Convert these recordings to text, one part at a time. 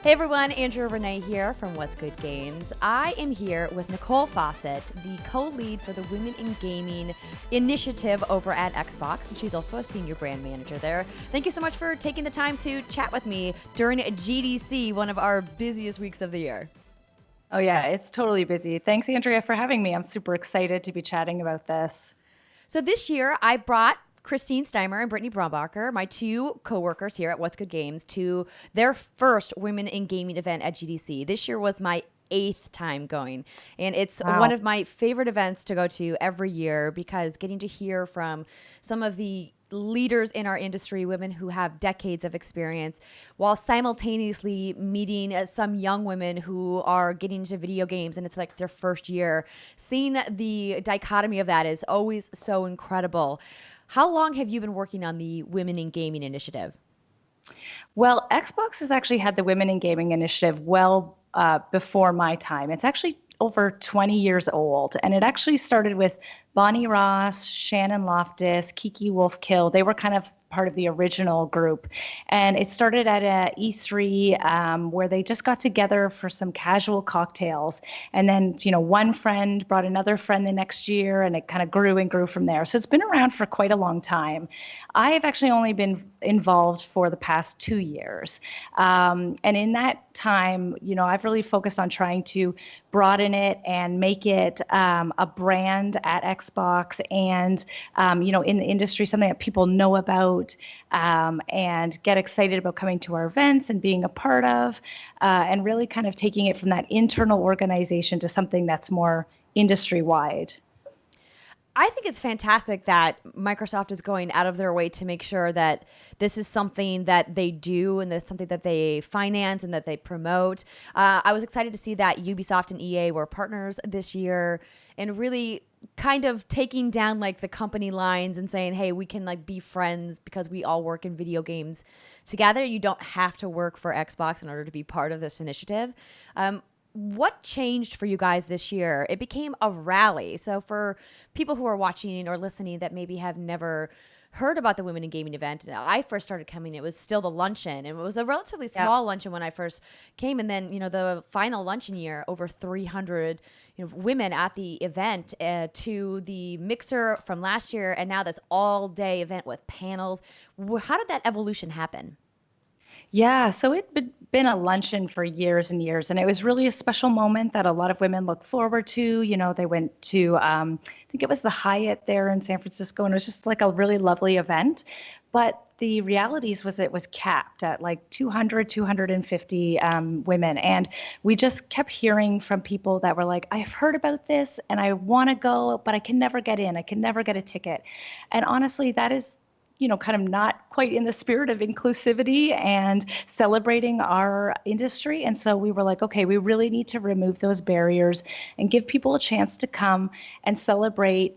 Hey everyone, Andrea Rene here from What's Good Games. I am here with Nicole Fawcette, the co-lead for the Women in Gaming initiative over at Xbox. She's also a senior brand manager there. Thank you so much for taking the time to chat with me during GDC, one of our busiest weeks of the year. Oh, yeah, it's totally busy. Thanks, Andrea, for having me. I'm super excited to be chatting about this. So this year, I brought Christine Steimer and Brittany Brombacher, my two coworkers here at What's Good Games, to their first Women in Gaming event at GDC. This year was my 8th time going, and it's one Wow. of my favorite events to go to every year because getting to hear from some of the leaders in our industry, women who have decades of experience, while simultaneously meeting some young women who are getting into video games and it's like their first year. Seeing the dichotomy of that is always so incredible. How long have you been working on the Women in Gaming initiative? Well, Xbox has actually had the Women in Gaming initiative before my time. It's actually over 20 years old, and it actually started with Bonnie Ross, Shannon Loftus, Kiki Wolfkill. They were kind of part of the original group. And it started at a E3 where they just got together for some casual cocktails. And then, one friend brought another friend the next year, and it kind of grew and grew from there. So it's been around for quite a long time. I have actually only been involved for the past 2 years. And in that time, I've really focused on trying to broaden it and make it a brand at Xbox and, in the industry, something that people know about and get excited about coming to our events and being a part of, and really kind of taking it from that internal organization to something that's more industry wide. I think it's fantastic that Microsoft is going out of their way to make sure that this is something that they do and that's something that they finance and that they promote. I was excited to see that Ubisoft and EA were partners this year and really kind of taking down like the company lines and saying, hey, we can like be friends because we all work in video games together. You don't have to work for Xbox in order to be part of this initiative. What changed for you guys this year? It became a rally. So for people who are watching or listening that maybe have never heard about the Women in Gaming event, I first started coming, it was still the luncheon, and it was a relatively Yeah. small luncheon when I first came. And then, the final luncheon year, over 300, women at the event, to the mixer from last year, and now this all day event with panels. How did that evolution happen? Yeah, so it'd been a luncheon for years and years, and it was really a special moment that a lot of women look forward to. They went to, I think it was the Hyatt there in San Francisco, and it was just like a really lovely event. But the realities was it was capped at like 200, 250 women. And we just kept hearing from people that were like, I've heard about this and I want to go, but I can never get in. I can never get a ticket. And honestly, that is kind of not quite in the spirit of inclusivity and celebrating our industry. And so we were like, okay, we really need to remove those barriers and give people a chance to come and celebrate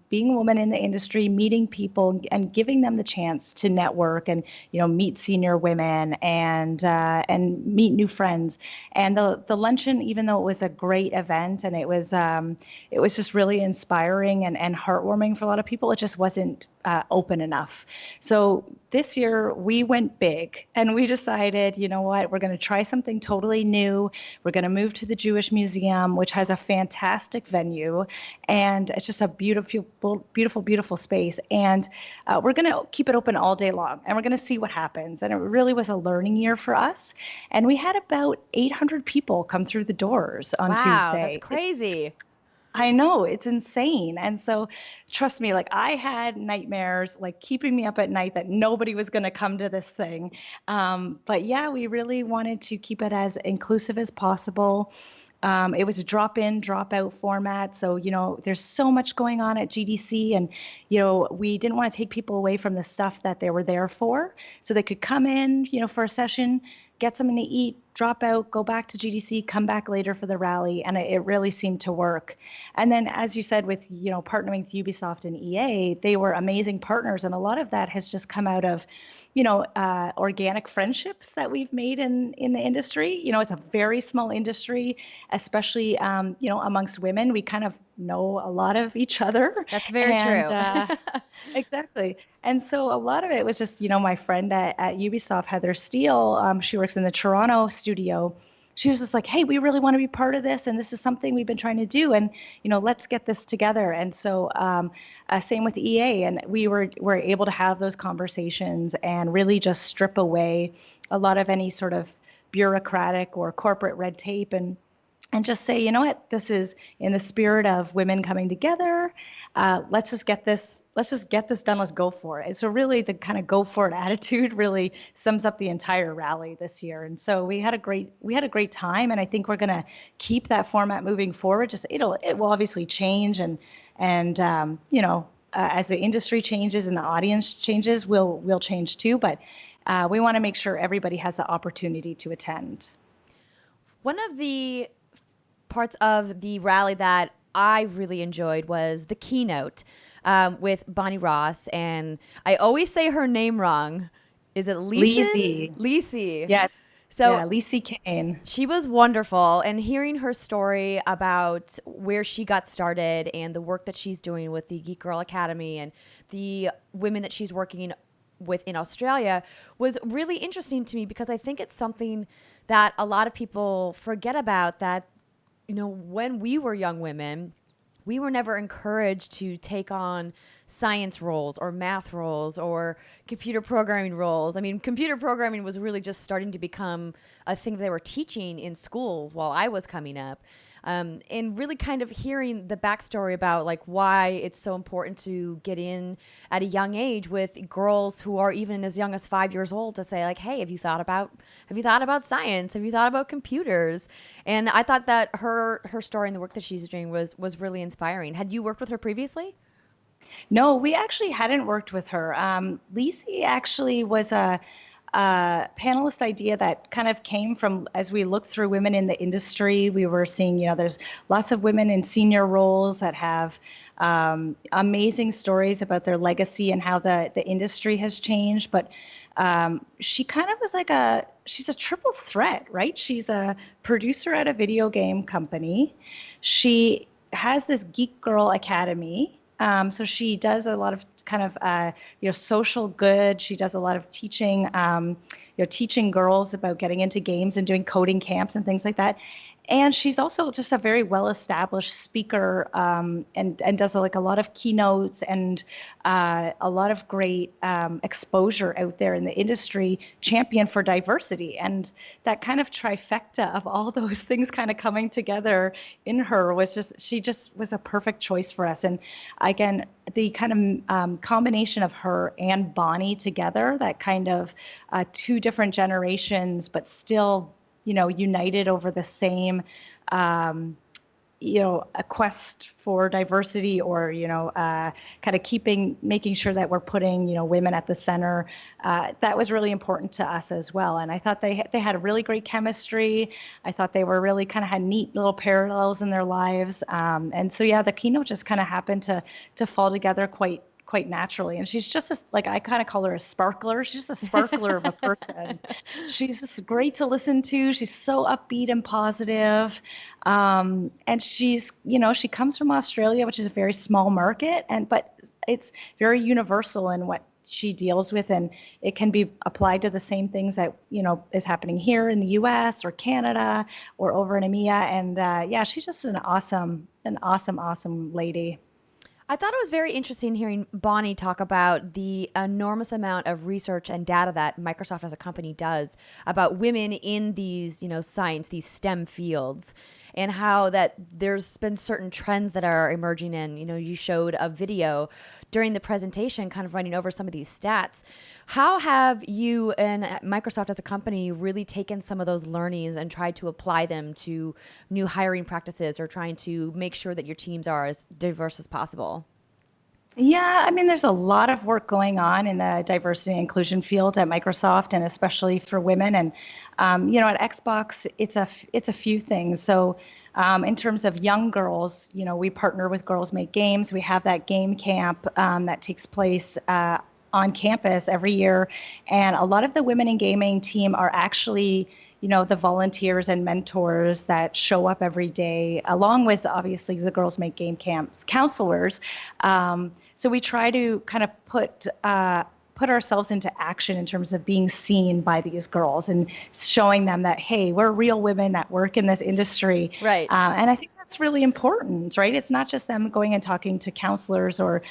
being a woman in the industry, meeting people, and giving them the chance to network and meet senior women and meet new friends. And the luncheon, even though it was a great event and it was just really inspiring and heartwarming for a lot of people, it just wasn't open enough. So this year we went big and we decided, you know what, we're going to try something totally new. We're going to move to the Jewish Museum, which has a fantastic venue. And it's just a beautiful, beautiful, beautiful space. And we're going to keep it open all day long and we're going to see what happens. And it really was a learning year for us. And we had about 800 people come through the doors on Wow, that's Tuesday. crazy. I know, it's insane. And so trust me, like I had nightmares like keeping me up at night that nobody was going to come to this thing. But yeah, we really wanted to keep it as inclusive as possible. It was a drop in, drop out format. So, there's so much going on at GDC, and, we didn't want to take people away from the stuff that they were there for. So they could come in, for a session, get something to eat, drop out, go back to GDC, come back later for the rally. And it really seemed to work. And then, as you said, with, partnering with Ubisoft and EA, they were amazing partners. And a lot of that has just come out of, organic friendships that we've made in the industry. It's a very small industry, especially, amongst women. We kind of know a lot of each other. That's very And true. exactly. And so a lot of it was just, my friend at Ubisoft, Heather Steele, she works in the Toronto studio. She was just like, hey, we really want to be part of this. And this is something we've been trying to do. And, let's get this together. And so same with EA. And were able to have those conversations and really just strip away a lot of any sort of bureaucratic or corporate red tape and just say, you know what, this is in the spirit of women coming together. Let's just get this. Let's just get this done. Let's go for it. And so really, the kind of go for it attitude really sums up the entire rally this year. And so we had a great time, and I think we're going to keep that format moving forward. Just it will obviously change, and as the industry changes and the audience changes, we'll change too. But we want to make sure everybody has the opportunity to attend. One of the parts of the rally that I really enjoyed was the keynote with Bonnie Ross, and I always say her name wrong. Is it Leeson? Lisi. Lisi. Yeah. So Yeah, Lisi Kane. she was wonderful, and hearing her story about where she got started and the work that she's doing with the Geek Girl Academy and the women that she's working with in Australia was really interesting to me, because I think it's something that a lot of people forget about, that when we were young women, we were never encouraged to take on science roles or math roles or computer programming roles. I mean, computer programming was really just starting to become a thing that they were teaching in schools while I was coming up. And really kind of hearing the backstory about like why it's so important to get in at a young age with girls who are even as young as 5 years old, to say like, hey, have you thought about science? Have you thought about computers? And I thought that her story and the work that she's doing was really inspiring. Had you worked with her previously? No, we actually hadn't worked with her. Lisi actually was a panelist idea that kind of came from, as we looked through women in the industry, we were seeing, there's lots of women in senior roles that have amazing stories about their legacy and how the industry has changed. But she kind of was she's a triple threat, right? She's a producer at a video game company. She has this Geek Girl Academy. So she does a lot of kind of social good. She does a lot of teaching, teaching girls about getting into games and doing coding camps and things like that. And she's also just a very well-established speaker, and does like a lot of keynotes and a lot of great exposure out there in the industry, champion for diversity. And that kind of trifecta of all those things kind of coming together in her she just was a perfect choice for us. And again, the kind of combination of her and Bonnie together, that kind of two different generations, but still united over the same, a quest for diversity, or, kind of making sure that we're putting, women at the center. That was really important to us as well. And I thought they had a really great chemistry. I thought they were really kind of had neat little parallels in their lives. And so, yeah, the keynote just kind of happened to fall together quite naturally. And she's just I kind of call her a sparkler. She's just a sparkler of a person. She's just great to listen to. She's so upbeat and positive. And she's, she comes from Australia, which is a very small market, but it's very universal in what she deals with, and it can be applied to the same things that, is happening here in the US or Canada or over in EMEA. And yeah, she's just an awesome lady. I thought it was very interesting hearing Bonnie talk about the enormous amount of research and data that Microsoft as a company does about women in these, science, these STEM fields, and how that there's been certain trends that are emerging. And, you showed a video during the presentation kind of running over some of these stats. How have you and Microsoft as a company really taken some of those learnings and tried to apply them to new hiring practices, or trying to make sure that your teams are as diverse as possible? Yeah, I mean, there's a lot of work going on in the diversity and inclusion field at Microsoft, and especially for women. And at Xbox, it's a few things. So in terms of young girls, we partner with Girls Make Games. We have that game camp that takes place on campus every year, and a lot of the women in gaming team are actually the volunteers and mentors that show up every day, along with obviously the Girls Make Game Camps counselors. So we try to kind of put ourselves into action in terms of being seen by these girls and showing them that, hey, we're real women that work in this industry. Right. And I think that's really important, right? It's not just them going and talking to counselors or,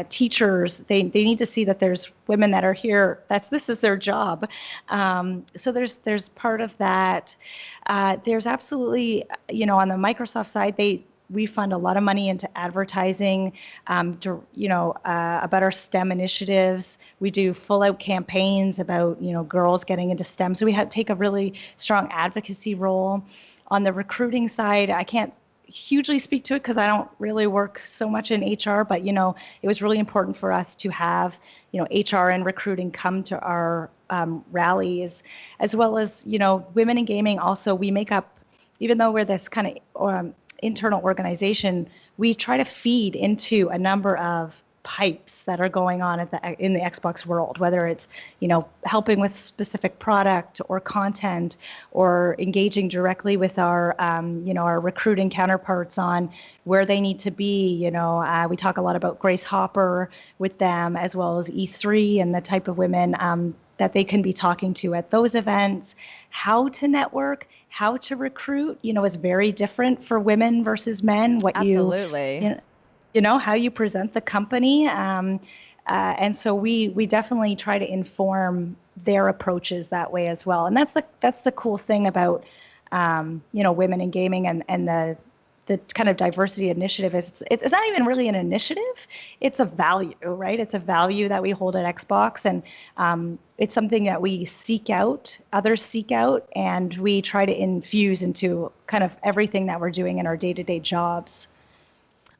teachers. They need to see that there's women that are here. This is their job. So there's part of that. There's absolutely, on the Microsoft side, we fund a lot of money into advertising, about our STEM initiatives. We do full out campaigns about, girls getting into STEM. So we take a really strong advocacy role. On the recruiting side, I can't hugely speak to it because I don't really work so much in HR, but, it was really important for us to have, HR and recruiting come to our rallies, as well as, women in gaming. Also, we make up, even though we're this kind of internal organization, we try to feed into a number of pipes that are going on in the Xbox world, whether it's, helping with specific product or content, or engaging directly with our, our recruiting counterparts on where they need to be. We talk a lot about Grace Hopper with them, as well as E3 and the type of women that they can be talking to at those events. How to network, how to recruit, is very different for women versus men. Absolutely. How you present the company. And so we definitely try to inform their approaches that way as well. And that's the cool thing about, women in gaming and the kind of diversity initiative is it's not even really an initiative. It's a value, right? It's a value that we hold at Xbox, and it's something that we seek out, others seek out, and we try to infuse into kind of everything that we're doing in our day-to-day jobs.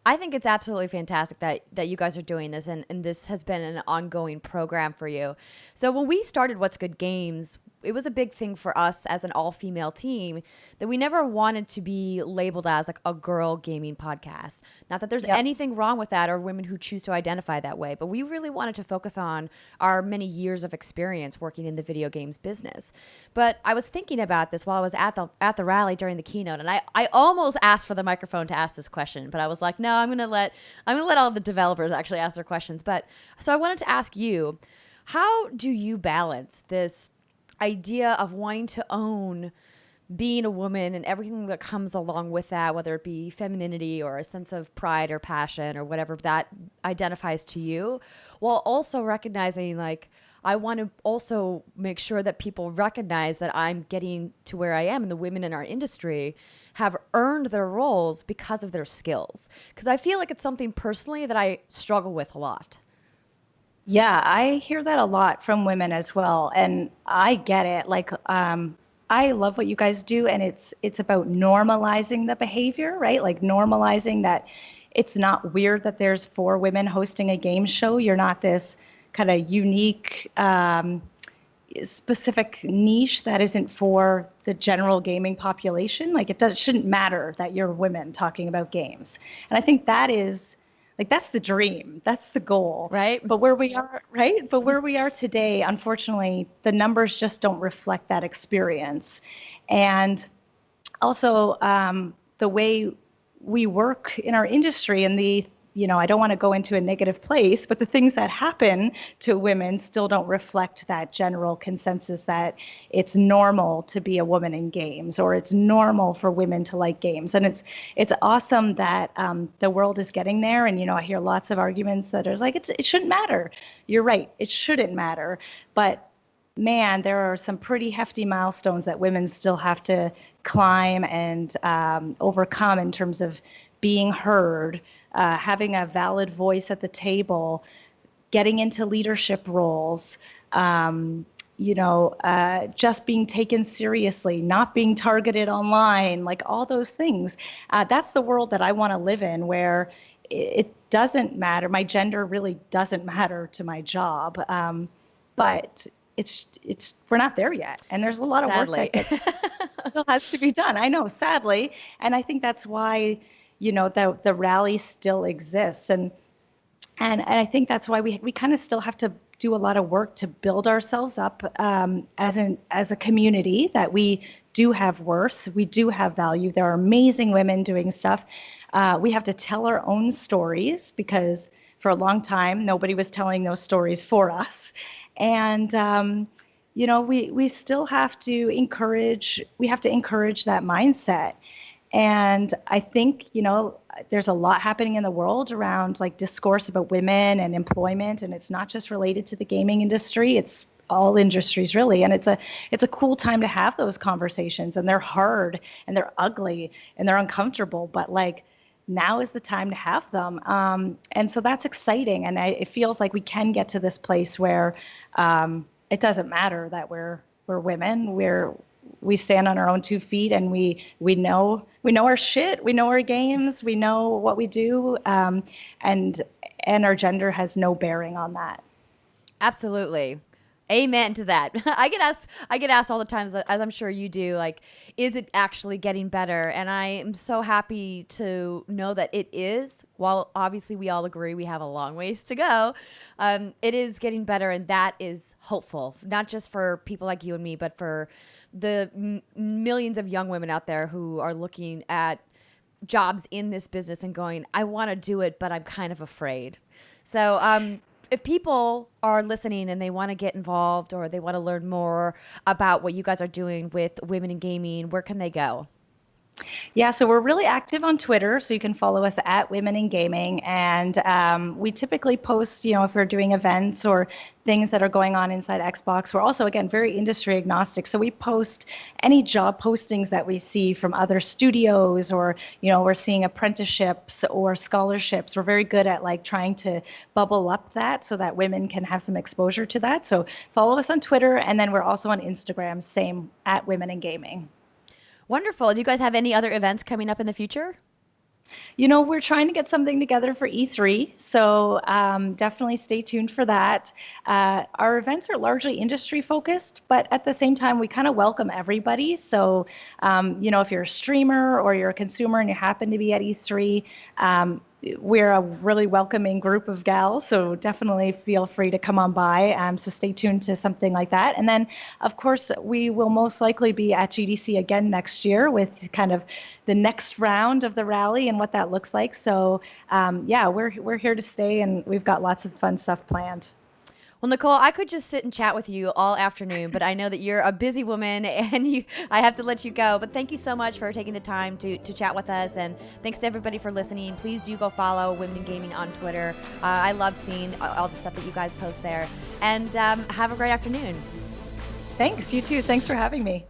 I think it's absolutely fantastic that you guys are doing this, and this has been an ongoing program for you. So when we started What's Good Games, it was a big thing for us as an all-female team that we never wanted to be labeled as like a girl gaming podcast. Not that there's anything wrong with that or women who choose to identify that way, but we really wanted to focus on our many years of experience working in the video games business. But I was thinking about this while I was at the rally during the keynote, and I almost asked for the microphone to ask this question, but I was like, no, I'm gonna let all the developers actually ask their questions. But so I wanted to ask you, how do you balance this idea of wanting to own being a woman and everything that comes along with that, whether it be femininity or a sense of pride or passion or whatever that identifies to you, while also recognizing, like, I want to also make sure that people recognize that I'm getting to where I am, and the women in our industry have earned their roles because of their skills. Because I feel like it's something personally that I struggle with a lot. Yeah, I hear that a lot from women as well, and I get it. Like, I love what you guys do, and it's about normalizing the behavior, right? Like normalizing that it's not weird that there's 4 women hosting a game show. You're not this kind of unique, specific niche that isn't for the general gaming population. Like shouldn't matter that you're women talking about games, and I think that is. Like that's the dream, that's the goal, Right. But where we are, right? But where we are today, unfortunately, the numbers just don't reflect that experience. And also the way we work in our industry and I don't want to go into a negative place, but the things that happen to women still don't reflect that general consensus that it's normal to be a woman in games, or it's normal for women to like games. And it's awesome that the world is getting there. And, I hear lots of arguments that are like, it shouldn't matter. You're right. It shouldn't matter. But man, there are some pretty hefty milestones that women still have to climb and overcome in terms of being heard, having a valid voice at the table, getting into leadership roles, just being taken seriously, not being targeted online, like all those things. That's the world that I want to live in, where it doesn't matter. My gender really doesn't matter to my job. But we're not there yet. And there's a lot of Sadly. work that still has to be done. I know, sadly. And I think that's why, the rally still exists. And I think that's why we kind of still have to do a lot of work to build ourselves up as a community, that we do have worth, we do have value. There are amazing women doing stuff. We have to tell our own stories, because for a long time nobody was telling those stories for us. And we still have to encourage that mindset. And I think, there's a lot happening in the world around like discourse about women and employment, and it's not just related to the gaming industry, it's all industries really. And it's a cool time to have those conversations, and they're hard and they're ugly and they're uncomfortable, but like now is the time to have them. And so that's exciting. And it feels like we can get to this place where it doesn't matter that we're women. We stand on our own 2 feet, and we know our shit, we know our games, we know what we do, and our gender has no bearing on that. Absolutely. Amen to that. I get asked all the time, as I'm sure you do, like, is it actually getting better? And I am so happy to know that it is. While obviously we all agree we have a long ways to go, it is getting better, and that is hopeful, not just for people like you and me, but for the millions of young women out there who are looking at jobs in this business and going, I want to do it, but I'm kind of afraid. So if people are listening and they want to get involved, or they want to learn more about what you guys are doing with women in gaming, where can they go? Yeah, so we're really active on Twitter, so you can follow us at Women in Gaming. And we typically post, if we're doing events or things that are going on inside Xbox. We're also, again, very industry agnostic. So we post any job postings that we see from other studios, or, we're seeing apprenticeships or scholarships. We're very good at like trying to bubble up that so that women can have some exposure to that. So follow us on Twitter. And then we're also on Instagram, same, at Women in Gaming. Wonderful. Do you guys have any other events coming up in the future? We're trying to get something together for E3, so definitely stay tuned for that. Our events are largely industry focused, but at the same time, we kind of welcome everybody. So, if you're a streamer or you're a consumer and you happen to be at E3, we're a really welcoming group of gals, so definitely feel free to come on by. So stay tuned to something like that. And then, of course, we will most likely be at GDC again next year with kind of the next round of the rally and what that looks like. So we're here to stay, and we've got lots of fun stuff planned. Well, Nicole, I could just sit and chat with you all afternoon, but I know that you're a busy woman, and I have to let you go. But thank you so much for taking the time to chat with us, and thanks to everybody for listening. Please do go follow Women in Gaming on Twitter. I love seeing all the stuff that you guys post there. And have a great afternoon. Thanks, you too. Thanks for having me.